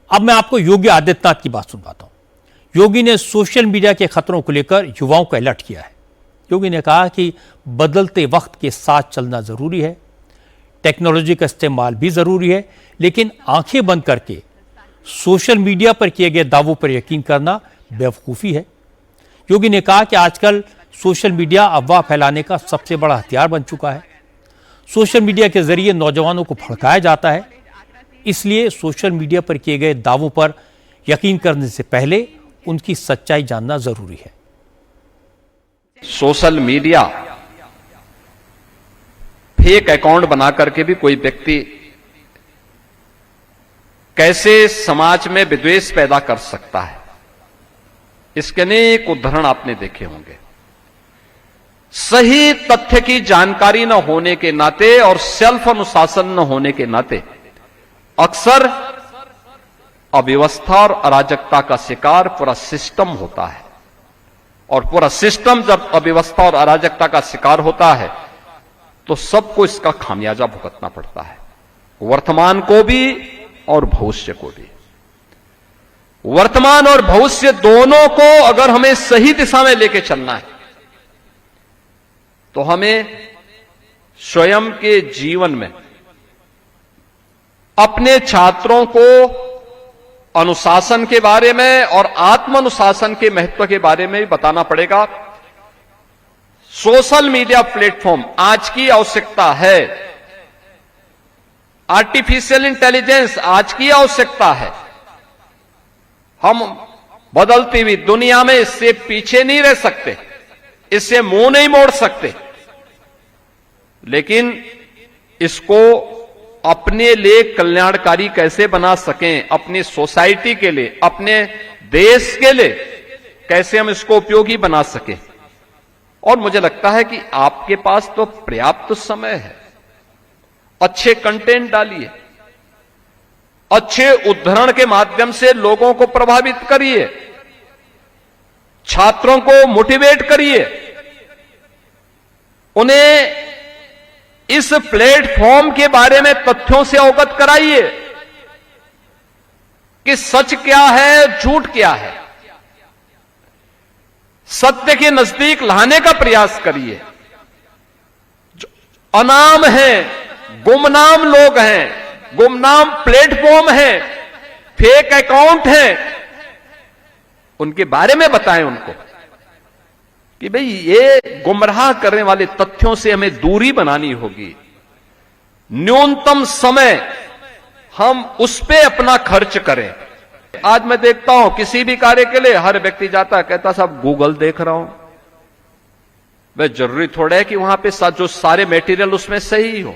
अब मैं आपको योगी आदित्यनाथ की बात सुनवाता हूं। योगी ने सोशल मीडिया के खतरों को लेकर युवाओं को अलर्ट किया है। योगी ने कहा कि बदलते वक्त के साथ चलना जरूरी है, टेक्नोलॉजी का इस्तेमाल भी जरूरी है, लेकिन आंखें बंद करके सोशल मीडिया पर किए गए दावों पर यकीन करना बेवकूफ़ी है। योगी ने कहा कि आजकल सोशल मीडिया अफवाह फैलाने का सबसे बड़ा हथियार बन चुका है। सोशल मीडिया के जरिए नौजवानों को भड़काया जाता है, इसलिए सोशल मीडिया पर किए गए दावों पर यकीन करने से पहले उनकी सच्चाई जानना जरूरी है। सोशल मीडिया फेक अकाउंट बना करके भी कोई व्यक्ति कैसे समाज में विद्वेष पैदा कर सकता है, इसके अनेक उदाहरण आपने देखे होंगे। सही तथ्य की जानकारी न होने के नाते और सेल्फ अनुशासन न होने के नाते अक्सर अव्यवस्था और अराजकता का शिकार पूरा सिस्टम होता है, और पूरा सिस्टम जब अव्यवस्था और अराजकता का शिकार होता है तो सबको इसका खामियाजा भुगतना पड़ता है, वर्तमान को भी और भविष्य को भी। वर्तमान और भविष्य दोनों को अगर हमें सही दिशा में लेके चलना है तो हमें स्वयं के जीवन में अपने छात्रों को अनुशासन के बारे में और आत्म अनुशासन के महत्व के बारे में भी बताना पड़ेगा। सोशल मीडिया प्लेटफॉर्म आज की आवश्यकता है, आर्टिफिशियल इंटेलिजेंस आज की आवश्यकता है। हम बदलती हुई दुनिया में इससे पीछे नहीं रह सकते, इससे मुंह नहीं मोड़ सकते, लेकिन इसको अपने लिए कल्याणकारी कैसे बना सकें, अपनी सोसाइटी के लिए, अपने देश के लिए कैसे हम इसको उपयोगी बना सकें। और मुझे लगता है कि आपके पास तो पर्याप्त समय है, अच्छे कंटेंट डालिए, अच्छे उद्धरण के माध्यम से लोगों को प्रभावित करिए, छात्रों को मोटिवेट करिए, उन्हें इस प्लेटफॉर्म के बारे में तथ्यों से अवगत कराइए कि सच क्या है, झूठ क्या है। सत्य के नजदीक लाने का प्रयास करिए। जो अनाम हैं, गुमनाम लोग हैं, गुमनाम प्लेटफॉर्म हैं, फेक अकाउंट हैं, उनके बारे में बताएं उनको कि भाई ये गुमराह करने वाले तथ्यों से हमें दूरी बनानी होगी। न्यूनतम समय हम उस पे अपना खर्च करें। आज मैं देखता हूं किसी भी कार्य के लिए हर व्यक्ति जाता है, कहता साहब गूगल देख रहा हूं। वह जरूरी थोड़ा है कि वहां पे जो सारे मटेरियल उसमें सही हो,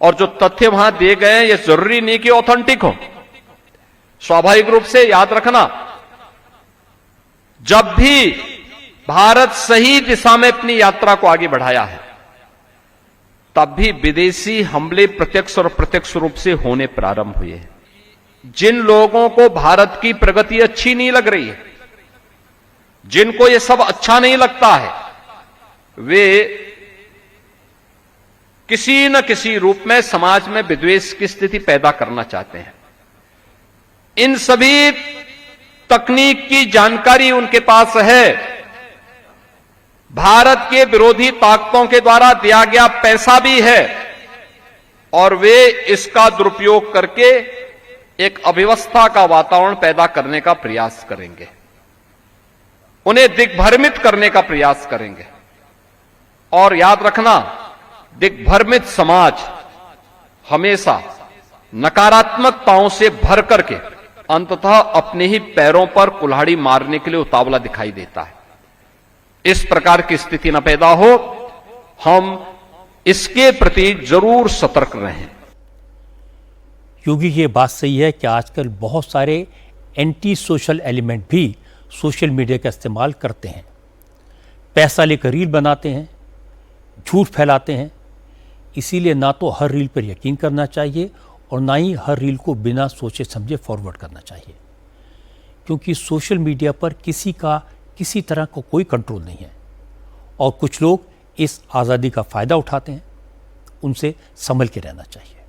और जो तथ्य वहां दिए गए हैं ये जरूरी नहीं कि ऑथेंटिक हो। स्वाभाविक रूप से याद रखना, जब भी भारत सही दिशा में अपनी यात्रा को आगे बढ़ाया है तब भी विदेशी हमले प्रत्यक्ष और अप्रत्यक्ष रूप से होने प्रारंभ हुए हैं। जिन लोगों को भारत की प्रगति अच्छी नहीं लग रही है, जिनको ये सब अच्छा नहीं लगता है, वे किसी न किसी रूप में समाज में विद्वेष की स्थिति पैदा करना चाहते हैं। इन सभी तकनीक की जानकारी उनके पास है। भारत के विरोधी ताकतों के द्वारा दिया गया पैसा भी है, और वे इसका दुरुपयोग करके एक अव्यवस्था का वातावरण पैदा करने का प्रयास करेंगे, उन्हें दिग्भ्रमित करने का प्रयास करेंगे। और याद रखना, दिग्भ्रमित समाज हमेशा नकारात्मकताओं से भर करके अंततः अपने ही पैरों पर कुल्हाड़ी मारने के लिए उतावला दिखाई देता है। इस प्रकार की स्थिति न पैदा हो, हम इसके प्रति जरूर सतर्क रहें। योगी की ये बात सही है कि आजकल बहुत सारे एंटी सोशल एलिमेंट भी सोशल मीडिया का इस्तेमाल करते हैं, पैसा लेकर रील बनाते हैं, झूठ फैलाते हैं। इसीलिए ना तो हर रील पर यकीन करना चाहिए और ना ही हर रील को बिना सोचे समझे फॉरवर्ड करना चाहिए, क्योंकि सोशल मीडिया पर किसी का किसी तरह का कोई कंट्रोल नहीं है और कुछ लोग इस आज़ादी का फ़ायदा उठाते हैं। उनसे संभल के रहना चाहिए।